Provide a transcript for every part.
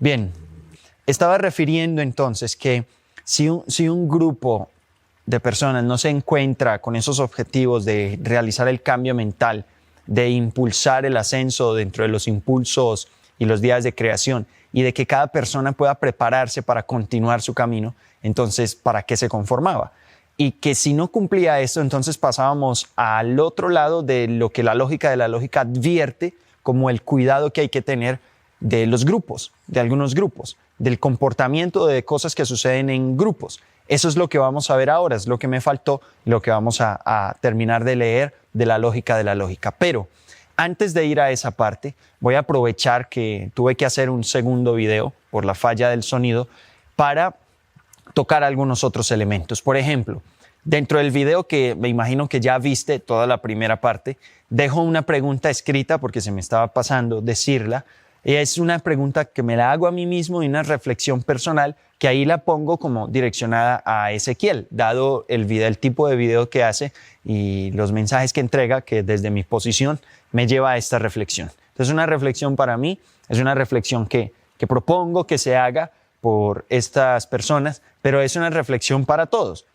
Bien, estaba refiriendo entonces que si un grupo de personas no se encuentra con esos objetivos de realizar el cambio mental, de impulsar el ascenso dentro de los impulsos y los días de creación, y de que cada persona pueda prepararse para continuar su camino, entonces, ¿para qué se conformaba? Y que si no cumplía esto, entonces pasábamos al otro lado de lo que la lógica de la lógica advierte como el cuidado que hay que tener de los grupos, de algunos grupos, del comportamiento de cosas que suceden en grupos. Eso es lo que vamos a ver ahora, es lo que me faltó, lo que vamos a terminar de leer de la lógica de la lógica. Pero antes de ir a esa parte, voy a aprovechar que tuve que hacer un segundo video por la falla del sonido para tocar algunos otros elementos. Por ejemplo, dentro del video que me imagino que ya viste toda la primera parte, dejo una pregunta escrita porque se me estaba pasando decirla. Es una pregunta que me la hago a mí mismo y una reflexión personal que ahí la pongo como direccionada a Ezequiel, dado el tipo de video que hace y los mensajes que entrega, que desde mi posición me lleva a esta reflexión. Entonces, una reflexión para mí, es una reflexión que propongo que se haga por estas personas, pero es una reflexión para todos.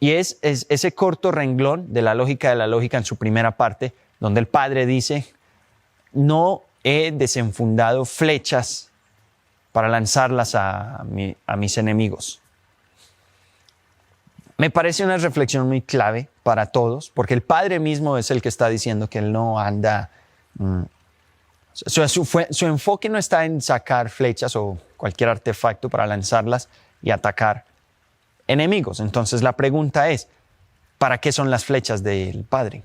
Y es ese corto renglón de la lógica en su primera parte, donde el Padre dice, no he desenfundado flechas para lanzarlas a mis enemigos. Me parece una reflexión muy clave para todos, porque el Padre mismo es el que está diciendo que Él no anda... Su enfoque no está en sacar flechas o cualquier artefacto para lanzarlas y atacar enemigos. Entonces la pregunta es, ¿para qué son las flechas del Padre?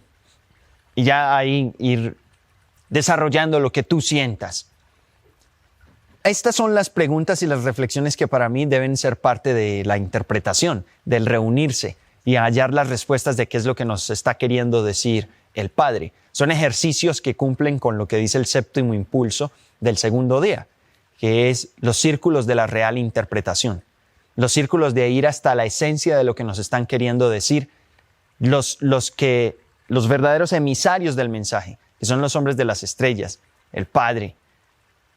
Y ya ahí ir desarrollando lo que tú sientas. Estas son las preguntas y las reflexiones que para mí deben ser parte de la interpretación, del reunirse y hallar las respuestas de qué es lo que nos está queriendo decir el Padre. Son ejercicios que cumplen con lo que dice el séptimo impulso del segundo día, que es los círculos de la real interpretación. Los círculos de ir hasta la esencia de lo que nos están queriendo decir los verdaderos emisarios del mensaje, que son los hombres de las estrellas, el Padre.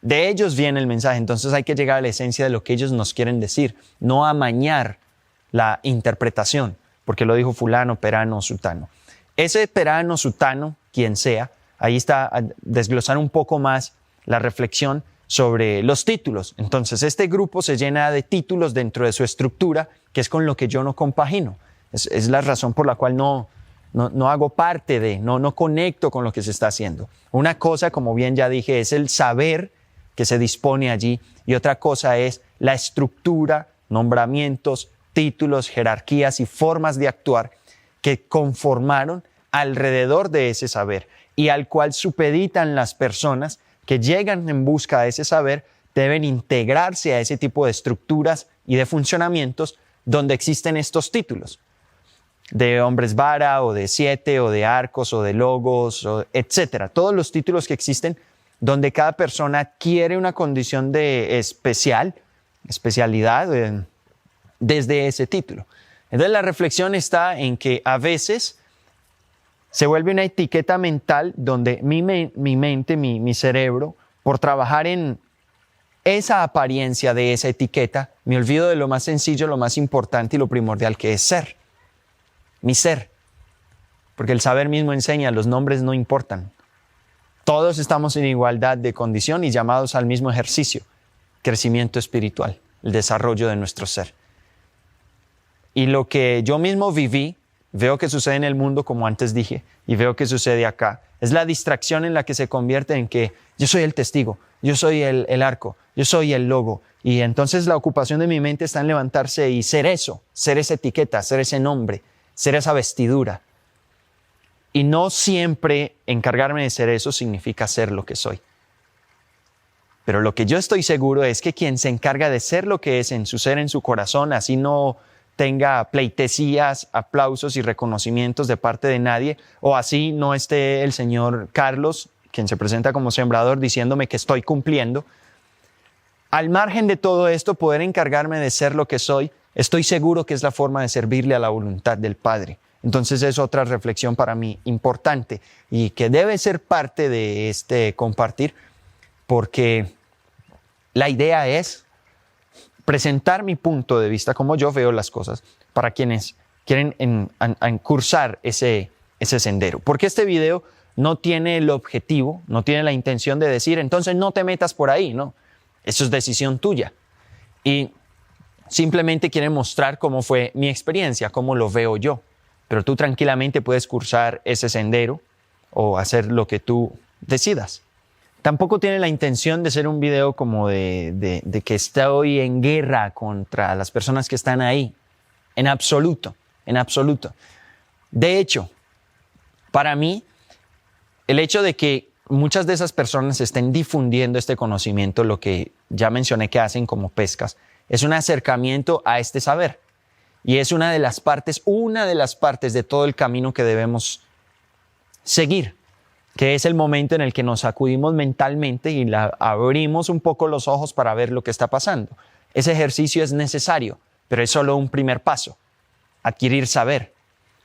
De ellos viene el mensaje, entonces hay que llegar a la esencia de lo que ellos nos quieren decir, no amañar la interpretación, porque lo dijo fulano, perano, sutano. Ese perano, sutano, quien sea, ahí está a desglosar un poco más la reflexión sobre los títulos. Entonces, este grupo se llena de títulos dentro de su estructura, que es con lo que yo no compagino. Es la razón por la cual no hago parte no conecto con lo que se está haciendo. Una cosa, como bien ya dije, es el saber que se dispone allí y otra cosa es la estructura, nombramientos, títulos, jerarquías y formas de actuar que conformaron alrededor de ese saber y al cual supeditan las personas que llegan en busca de ese saber, deben integrarse a ese tipo de estructuras y de funcionamientos donde existen estos títulos de hombres vara o de 7 o de arcos o de logos, etcétera. Todos los títulos que existen donde cada persona adquiere una condición de especialidad desde ese título. Entonces la reflexión está en que a veces se vuelve una etiqueta mental donde mi mente, mi cerebro, por trabajar en esa apariencia de esa etiqueta, me olvido de lo más sencillo, lo más importante y lo primordial que es ser. Mi ser. Porque el saber mismo enseña, los nombres no importan. Todos estamos en igualdad de condición y llamados al mismo ejercicio, crecimiento espiritual, el desarrollo de nuestro ser. Y lo que yo mismo viví, veo que sucede en el mundo, como antes dije, y veo que sucede acá. Es la distracción en la que se convierte en que yo soy el testigo, yo soy el arco, yo soy el logo. Y entonces la ocupación de mi mente está en levantarse y ser eso, ser esa etiqueta, ser ese nombre, ser esa vestidura. Y no siempre encargarme de ser eso significa ser lo que soy. Pero lo que yo estoy seguro es que quien se encarga de ser lo que es en su ser, en su corazón, así no tenga pleitesías, aplausos y reconocimientos de parte de nadie, o así no esté el señor Carlos, quien se presenta como sembrador, diciéndome que estoy cumpliendo. Al margen de todo esto, poder encargarme de ser lo que soy, estoy seguro que es la forma de servirle a la voluntad del Padre. Entonces es otra reflexión para mí importante y que debe ser parte de este compartir, porque la idea es presentar mi punto de vista, como yo veo las cosas, para quienes quieren cursar ese sendero. Porque este video no tiene el objetivo, no tiene la intención de decir, entonces no te metas por ahí, ¿no? Eso es decisión tuya. Y simplemente quiere mostrar cómo fue mi experiencia, cómo lo veo yo. Pero tú tranquilamente puedes cursar ese sendero o hacer lo que tú decidas. Tampoco tiene la intención de ser un video como de que estoy en guerra contra las personas que están ahí. En absoluto, en absoluto. De hecho, para mí, el hecho de que muchas de esas personas estén difundiendo este conocimiento, lo que ya mencioné que hacen como pescas, es un acercamiento a este saber. Y es una de las partes de todo el camino que debemos seguir, que es el momento en el que nos sacudimos mentalmente y abrimos un poco los ojos para ver lo que está pasando. Ese ejercicio es necesario, pero es solo un primer paso, adquirir saber.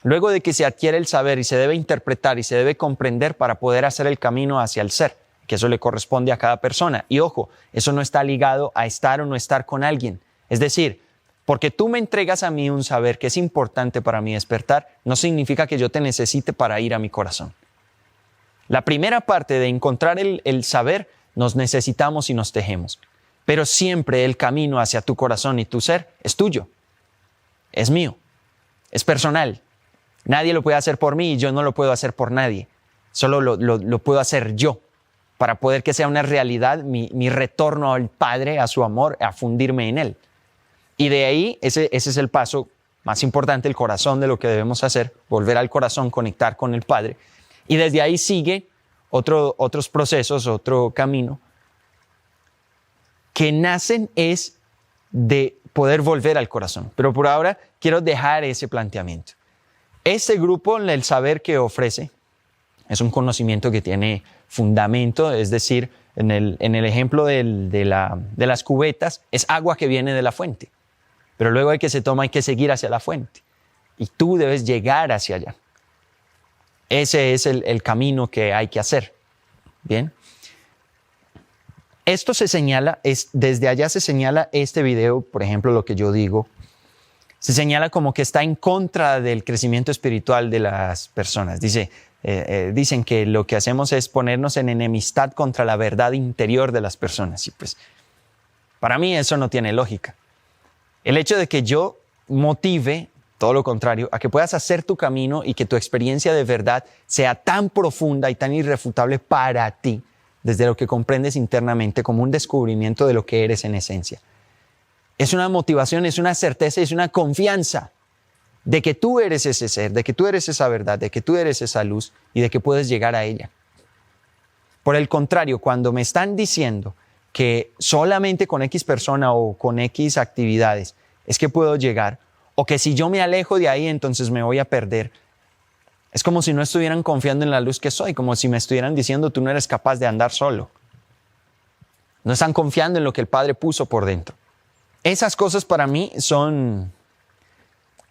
Luego de que se adquiere el saber y se debe interpretar y se debe comprender para poder hacer el camino hacia el ser, que eso le corresponde a cada persona. Y ojo, eso no está ligado a estar o no estar con alguien. Es decir, porque tú me entregas a mí un saber que es importante para mi despertar, no significa que yo te necesite para ir a mi corazón. La primera parte de encontrar el saber, nos necesitamos y nos tejemos. Pero siempre el camino hacia tu corazón y tu ser es tuyo, es mío, es personal. Nadie lo puede hacer por mí y yo no lo puedo hacer por nadie. Solo lo puedo hacer yo para poder que sea una realidad mi retorno al Padre, a su amor, a fundirme en Él. Y de ahí, ese es el paso más importante, el corazón de lo que debemos hacer, volver al corazón, conectar con el Padre. Y desde ahí sigue otros procesos, otro camino, que nacen es de poder volver al corazón. Pero por ahora quiero dejar ese planteamiento. Este grupo, el saber que ofrece, es un conocimiento que tiene fundamento, es decir, en el ejemplo de las cubetas, es agua que viene de la fuente. Pero luego de que se toma hay que seguir hacia la fuente. Y tú debes llegar hacia allá. Ese es el camino que hay que hacer. Bien. Esto se señala, desde allá se señala este video, por ejemplo, lo que yo digo, se señala como que está en contra del crecimiento espiritual de las personas. Dicen que lo que hacemos es ponernos en enemistad contra la verdad interior de las personas. Y pues, para mí eso no tiene lógica. El hecho de que yo motive, todo lo contrario, a que puedas hacer tu camino y que tu experiencia de verdad sea tan profunda y tan irrefutable para ti, desde lo que comprendes internamente como un descubrimiento de lo que eres en esencia. Es una motivación, es una certeza, es una confianza de que tú eres ese ser, de que tú eres esa verdad, de que tú eres esa luz y de que puedes llegar a ella. Por el contrario, cuando me están diciendo que solamente con X persona o con X actividades es que puedo llegar, o que si yo me alejo de ahí entonces me voy a perder, es como si no estuvieran confiando en la luz que soy, como si me estuvieran diciendo tú no eres capaz de andar solo. No están confiando en lo que el Padre puso por dentro. Esas cosas para mí son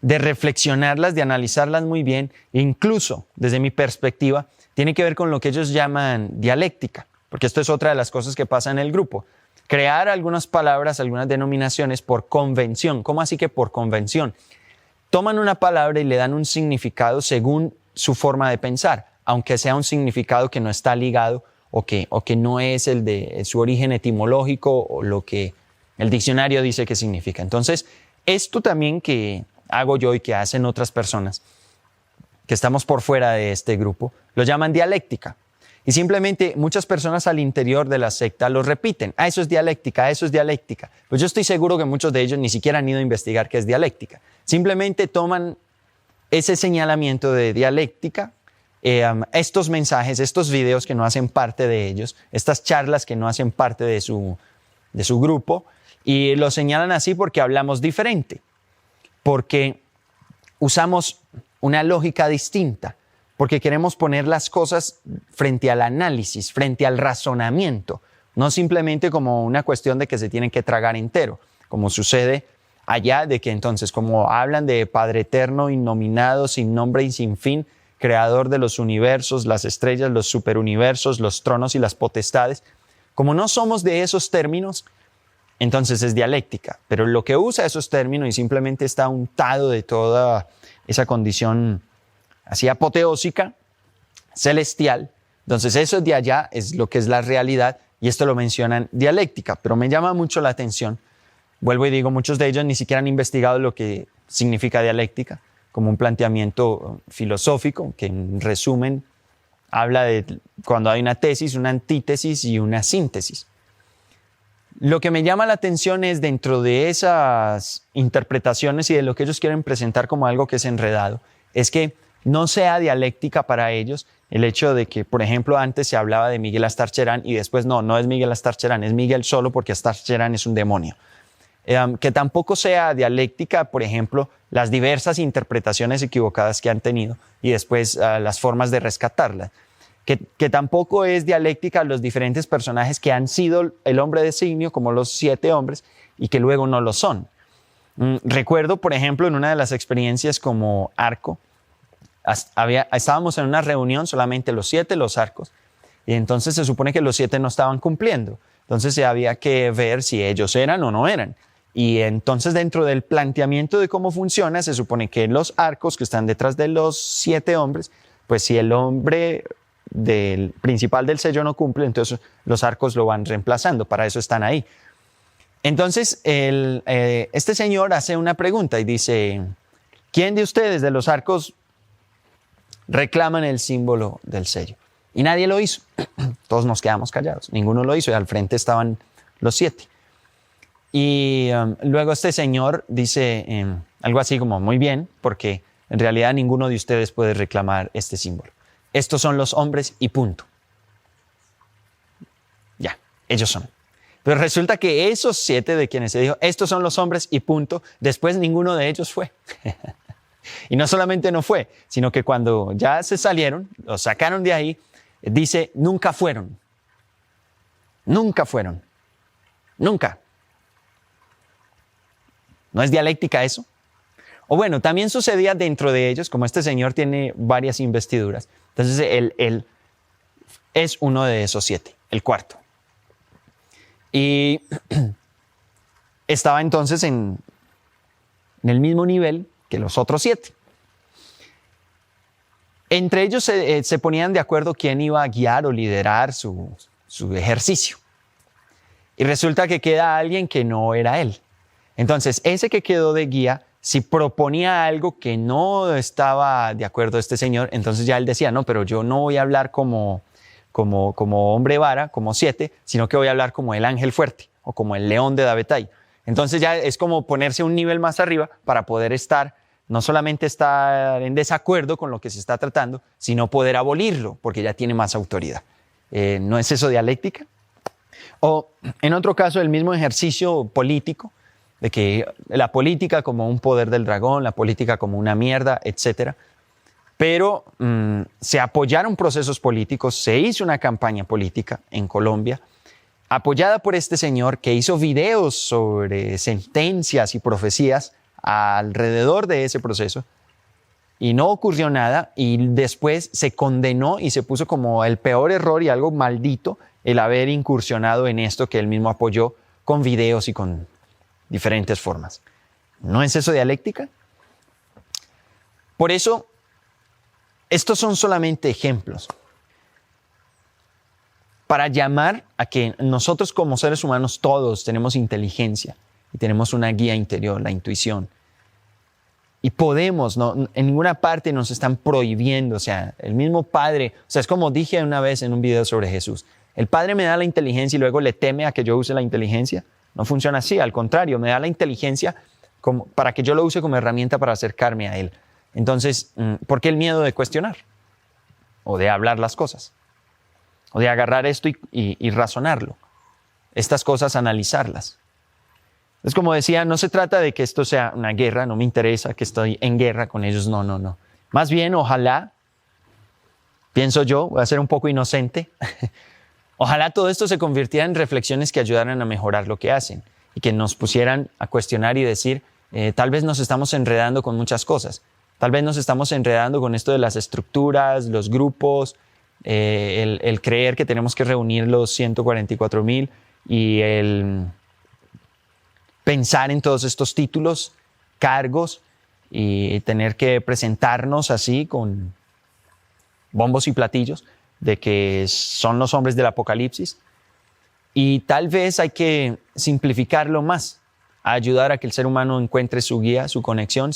de reflexionarlas, de analizarlas muy bien, e incluso desde mi perspectiva, tiene que ver con lo que ellos llaman dialéctica, porque esto es otra de las cosas que pasa en el grupo. Crear algunas palabras, algunas denominaciones por convención. ¿Cómo así que por convención? Toman una palabra y le dan un significado según su forma de pensar, aunque sea un significado que no está ligado o que no es el de su origen etimológico o lo que el diccionario dice que significa. Entonces, esto también que hago yo y que hacen otras personas, que estamos por fuera de este grupo, lo llaman dialéctica. Y simplemente muchas personas al interior de la secta lo repiten. Eso es dialéctica, eso es dialéctica. Pues yo estoy seguro que muchos de ellos ni siquiera han ido a investigar qué es dialéctica. Simplemente toman ese señalamiento de dialéctica, estos mensajes, estos videos que no hacen parte de ellos, estas charlas que no hacen parte de su grupo, y lo señalan así porque hablamos diferente, porque usamos una lógica distinta, porque queremos poner las cosas frente al análisis, frente al razonamiento, no simplemente como una cuestión de que se tienen que tragar entero, como sucede allá, de que entonces como hablan de Padre Eterno, innominado, sin nombre y sin fin, creador de los universos, las estrellas, los superuniversos, los tronos y las potestades, como no somos de esos términos, entonces es dialéctica. Pero lo que usa esos términos y simplemente está untado de toda esa condición así apoteósica, celestial. Entonces eso de allá es lo que es la realidad y esto lo mencionan dialéctica, pero me llama mucho la atención. Vuelvo y digo, muchos de ellos ni siquiera han investigado lo que significa dialéctica como un planteamiento filosófico que en resumen habla de cuando hay una tesis, una antítesis y una síntesis. Lo que me llama la atención es dentro de esas interpretaciones y de lo que ellos quieren presentar como algo que es enredado, es que no sea dialéctica para ellos el hecho de que, por ejemplo, antes se hablaba de Miguel Astarcherán y después no es Miguel Astarcherán, es Miguel solo porque Astarcherán es un demonio. Que tampoco sea dialéctica, por ejemplo, las diversas interpretaciones equivocadas que han tenido y después las formas de rescatarlas. Que tampoco es dialéctica los diferentes personajes que han sido el hombre designio, como los 7 hombres, y que luego no lo son. Recuerdo, por ejemplo, en una de las experiencias como arco, estábamos en una reunión, solamente los 7, los arcos, y entonces se supone que los 7 no estaban cumpliendo. Entonces había que ver si ellos eran o no eran. Y entonces dentro del planteamiento de cómo funciona, se supone que los arcos que están detrás de los 7 hombres, pues si el hombre del principal del sello no cumple, entonces los arcos lo van reemplazando, para eso están ahí. Entonces este señor hace una pregunta y dice, ¿quién de ustedes de los arcos reclaman el símbolo del sello? Y nadie lo hizo. Todos nos quedamos callados. Ninguno lo hizo y al frente estaban los 7. Y luego este señor dice algo así como, muy bien, porque en realidad ninguno de ustedes puede reclamar este símbolo. Estos son los hombres y punto. Ya, ellos son. Pero resulta que esos 7 de quienes se dijo, estos son los hombres y punto, después ninguno de ellos fue. Y no solamente no fue, sino que cuando ya se salieron, los sacaron de ahí, dice, nunca fueron. Nunca fueron. Nunca. ¿No es dialéctica eso? O bueno, también sucedía dentro de ellos, como este señor tiene varias investiduras. Entonces él es uno de esos 7, el cuarto. Y estaba entonces en el mismo nivel que los otros 7. Entre ellos se ponían de acuerdo quién iba a guiar o liderar su ejercicio. Y resulta que queda alguien que no era él. Entonces, ese que quedó de guía, si proponía algo que no estaba de acuerdo este señor, entonces ya él decía, no, pero yo no voy a hablar como hombre vara, como 7, sino que voy a hablar como el ángel fuerte o como el león de Dabetai. Entonces ya es como ponerse un nivel más arriba para poder estar, no solamente estar en desacuerdo con lo que se está tratando, sino poder abolirlo, porque ya tiene más autoridad. ¿No es eso dialéctica? O en otro caso, el mismo ejercicio político, de que la política como un poder del dragón, la política como una mierda, etc. Pero se apoyaron procesos políticos, se hizo una campaña política en Colombia, apoyada por este señor que hizo videos sobre sentencias y profecías alrededor de ese proceso, y no ocurrió nada, y después se condenó y se puso como el peor error y algo maldito el haber incursionado en esto que él mismo apoyó con videos y con diferentes formas. ¿No es eso dialéctica? Por eso, estos son solamente ejemplos para llamar a que nosotros como seres humanos todos tenemos inteligencia y tenemos una guía interior, la intuición. Y podemos, no, en ninguna parte nos están prohibiendo, o sea, el mismo Padre, o sea, es como dije una vez en un video sobre Jesús, el Padre me da la inteligencia y luego le teme a que yo use la inteligencia. No funciona así, al contrario, me da la inteligencia para que yo lo use como herramienta para acercarme a Él. Entonces, ¿por qué el miedo de cuestionar? O de hablar las cosas. O de agarrar esto y razonarlo. Estas cosas, analizarlas. Es como decía, no se trata de que esto sea una guerra, no me interesa que estoy en guerra con ellos, no. Más bien, ojalá, pienso yo, voy a ser un poco inocente, ojalá todo esto se convirtiera en reflexiones que ayudaran a mejorar lo que hacen y que nos pusieran a cuestionar y decir, tal vez nos estamos enredando con muchas cosas. Tal vez nos estamos enredando con esto de las estructuras, los grupos, el creer que tenemos que reunir los 144,000 y el pensar en todos estos títulos, cargos y tener que presentarnos así con bombos y platillos de que son los hombres del Apocalipsis. Y tal vez hay que simplificarlo más, ayudar a que el ser humano encuentre su guía, su conexión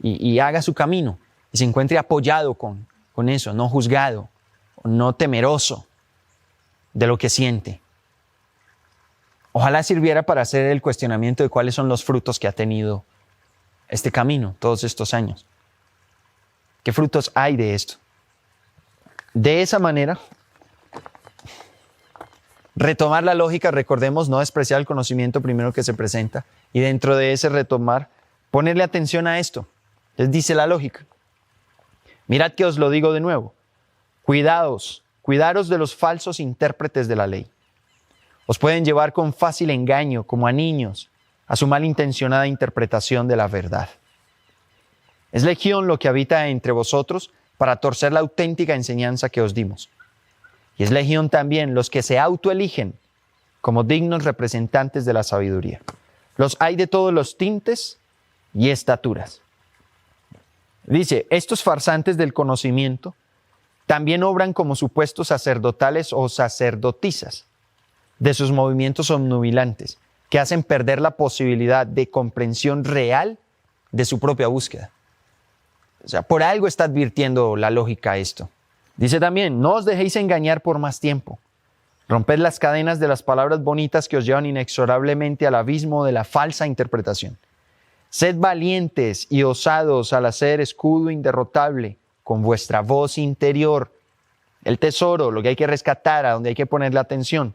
y haga su camino y se encuentre apoyado con eso, no juzgado, no temeroso de lo que siente. Ojalá sirviera para hacer el cuestionamiento de cuáles son los frutos que ha tenido este camino todos estos años. ¿Qué frutos hay de esto? De esa manera, retomar la lógica, recordemos, no despreciar el conocimiento primero que se presenta, y dentro de ese retomar, ponerle atención a esto. Les dice la lógica. Mirad que os lo digo de nuevo. Cuidaos de los falsos intérpretes de la ley. Os pueden llevar con fácil engaño, como a niños, a su malintencionada interpretación de la verdad. Es legión lo que habita entre vosotros para torcer la auténtica enseñanza que os dimos. Y es legión también los que se autoeligen como dignos representantes de la sabiduría. Los hay de todos los tintes y estaturas. Dice, estos farsantes del conocimiento también obran como supuestos sacerdotales o sacerdotisas de sus movimientos obnubilantes, que hacen perder la posibilidad de comprensión real de su propia búsqueda. O sea, por algo está advirtiendo la lógica esto. Dice también, no os dejéis engañar por más tiempo. Romped las cadenas de las palabras bonitas que os llevan inexorablemente al abismo de la falsa interpretación. Sed valientes y osados al hacer escudo inderrotable con vuestra voz interior, el tesoro, lo que hay que rescatar, a donde hay que ponerle atención.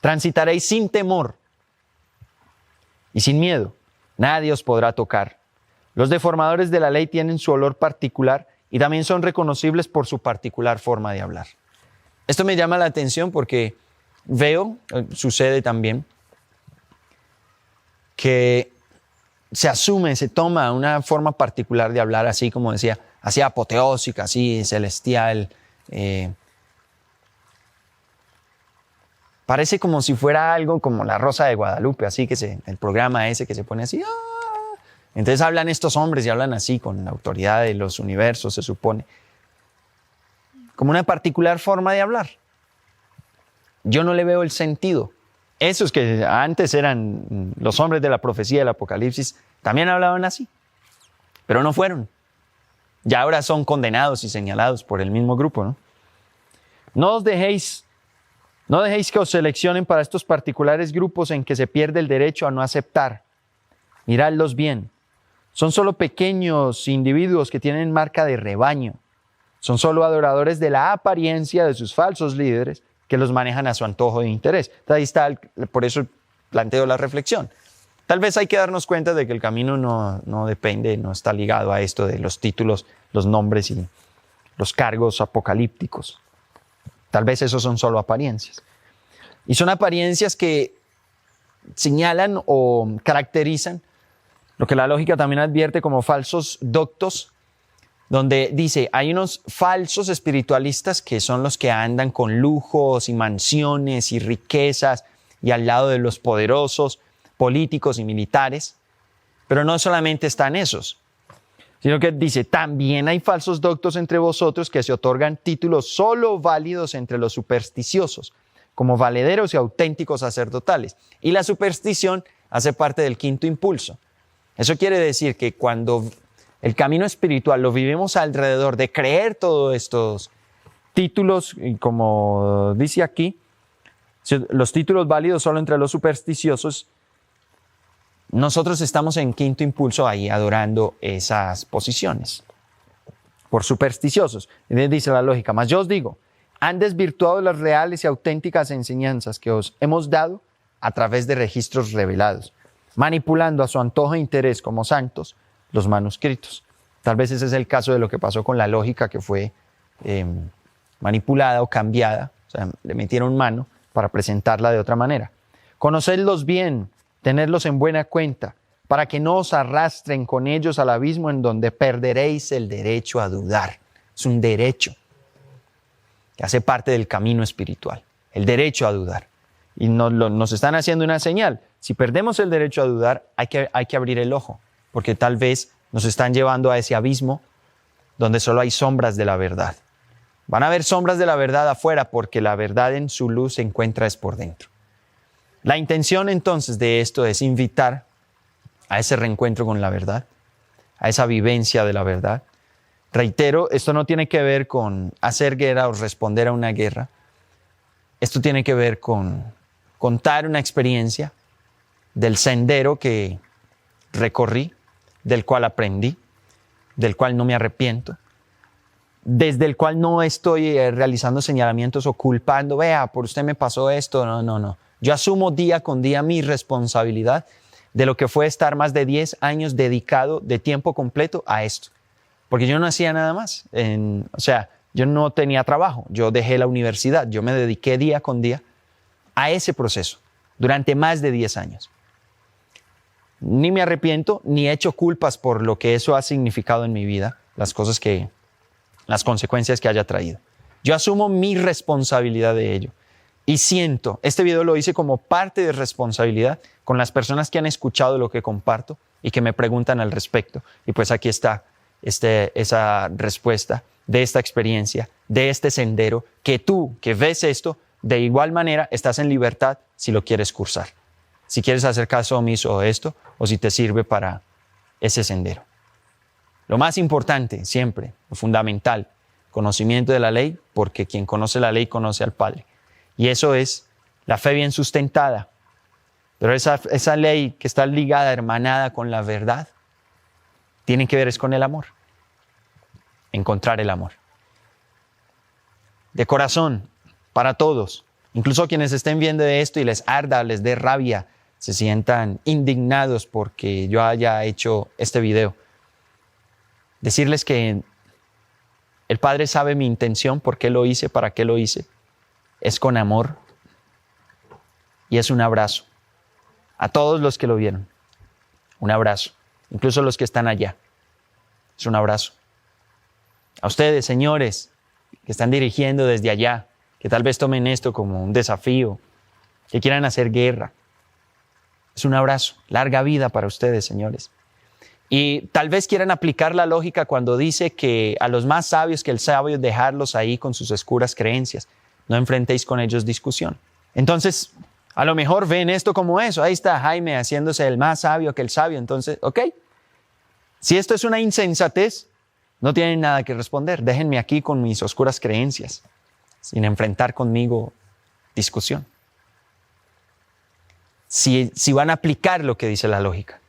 Transitaréis sin temor y sin miedo. Nadie os podrá tocar. Los deformadores de la ley tienen su olor particular y también son reconocibles por su particular forma de hablar. Esto me llama la atención porque veo, sucede también, que se asume, se toma una forma particular de hablar, así como decía, así apoteósica, así celestial. Parece como si fuera algo como la Rosa de Guadalupe, así que el programa ese que se pone así. Entonces hablan estos hombres y hablan así con la autoridad de los universos, se supone. Como una particular forma de hablar. Yo no le veo el sentido. Esos que antes eran los hombres de la profecía del Apocalipsis, también hablaban así, pero no fueron. Ya ahora son condenados y señalados por el mismo grupo, ¿no? No dejéis que os seleccionen para estos particulares grupos en que se pierde el derecho a no aceptar. Miradlos bien. Son solo pequeños individuos que tienen marca de rebaño. Son solo adoradores de la apariencia de sus falsos líderes que los manejan a su antojo de interés. Entonces, ahí está, por eso planteo la reflexión. Tal vez hay que darnos cuenta de que el camino no depende, no está ligado a esto de los títulos, los nombres y los cargos apocalípticos. Tal vez esos son solo apariencias. Y son apariencias que señalan o caracterizan lo que la lógica también advierte como falsos doctos, donde dice, hay unos falsos espiritualistas que son los que andan con lujos y mansiones y riquezas y al lado de los poderosos políticos y militares, pero no solamente están esos, sino que dice, también hay falsos doctos entre vosotros que se otorgan títulos solo válidos entre los supersticiosos, como valederos y auténticos sacerdotales. Y la superstición hace parte del quinto impulso. Eso quiere decir que cuando el camino espiritual lo vivimos alrededor de creer todos estos títulos, como dice aquí, los títulos válidos solo entre los supersticiosos, nosotros estamos en quinto impulso ahí adorando esas posiciones por supersticiosos. Entonces dice la lógica, mas yo os digo, han desvirtuado las reales y auténticas enseñanzas que os hemos dado a través de registros revelados, manipulando a su antojo e interés como santos los manuscritos. Tal vez ese es el caso de lo que pasó con la lógica que fue manipulada o cambiada, o sea, le metieron mano para presentarla de otra manera. Conocedlos bien, tenerlos en buena cuenta, para que no os arrastren con ellos al abismo en donde perderéis el derecho a dudar. Es un derecho que hace parte del camino espiritual, el derecho a dudar. Y nos están haciendo una señal. si perdemos el derecho a dudar, hay que abrir el ojo, porque tal vez nos están llevando a ese abismo donde solo hay sombras de la verdad. Van a haber sombras de la verdad afuera porque la verdad en su luz se encuentra es por dentro. La intención entonces de esto es invitar a ese reencuentro con la verdad, a esa vivencia de la verdad. Reitero, esto no tiene que ver con hacer guerra o responder a una guerra. Esto tiene que ver con contar una experiencia del sendero que recorrí, del cual aprendí, del cual no me arrepiento, desde el cual no estoy realizando señalamientos o culpando, vea, por usted me pasó esto, no. Yo asumo día con día mi responsabilidad de lo que fue estar más de 10 años dedicado de tiempo completo a esto, porque yo no hacía nada más, yo no tenía trabajo, yo dejé la universidad, yo me dediqué día con día a ese proceso durante más de 10 años. Ni me arrepiento, ni he hecho culpas por lo que eso ha significado en mi vida, las consecuencias que haya traído. Yo asumo mi responsabilidad de ello y siento, este video lo hice como parte de responsabilidad con las personas que han escuchado lo que comparto y que me preguntan al respecto. Y pues aquí está esa respuesta de esta experiencia, de este sendero, que tú que ves esto, de igual manera estás en libertad si lo quieres cursar. Si quieres hacer caso omiso a esto o si te sirve para ese sendero. Lo más importante siempre, lo fundamental, conocimiento de la ley, porque quien conoce la ley conoce al Padre. Y eso es la fe bien sustentada. Pero esa ley que está ligada, hermanada con la verdad, tiene que ver es con el amor. Encontrar el amor. De corazón, para todos. Incluso quienes estén viendo esto y les arda, les dé rabia, se sientan indignados porque yo haya hecho este video. Decirles que el Padre sabe mi intención, por qué lo hice, para qué lo hice. Es con amor y es un abrazo. A todos los que lo vieron, un abrazo. Incluso los que están allá, es un abrazo. A ustedes, señores, que están dirigiendo desde allá, que tal vez tomen esto como un desafío, que quieran hacer guerra. Es un abrazo, larga vida para ustedes, señores. Y tal vez quieran aplicar la lógica cuando dice que a los más sabios que el sabio dejarlos ahí con sus oscuras creencias. No enfrentéis con ellos discusión. Entonces, a lo mejor ven esto como eso. Ahí está Jaime haciéndose el más sabio que el sabio. Entonces, ok. Si esto es una insensatez, no tienen nada que responder. Déjenme aquí con mis oscuras creencias, sin enfrentar conmigo discusión. Si van a aplicar lo que dice la lógica.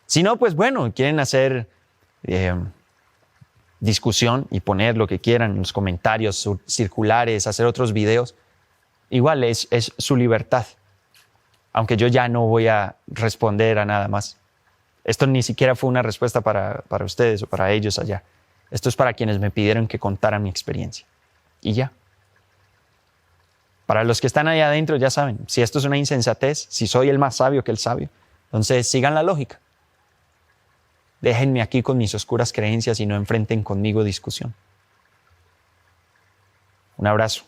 Si no, pues bueno, quieren hacer discusión y poner lo que quieran en los comentarios circulares, hacer otros videos, igual es su libertad. Aunque yo ya no voy a responder a nada más. Esto ni siquiera fue una respuesta para ustedes o para ellos allá. Esto es para quienes me pidieron que contara mi experiencia. Y ya. Para los que están allá adentro ya saben, si esto es una insensatez, si soy el más sabio que el sabio, entonces sigan la lógica. Déjenme aquí con mis oscuras creencias y no enfrenten conmigo discusión. Un abrazo.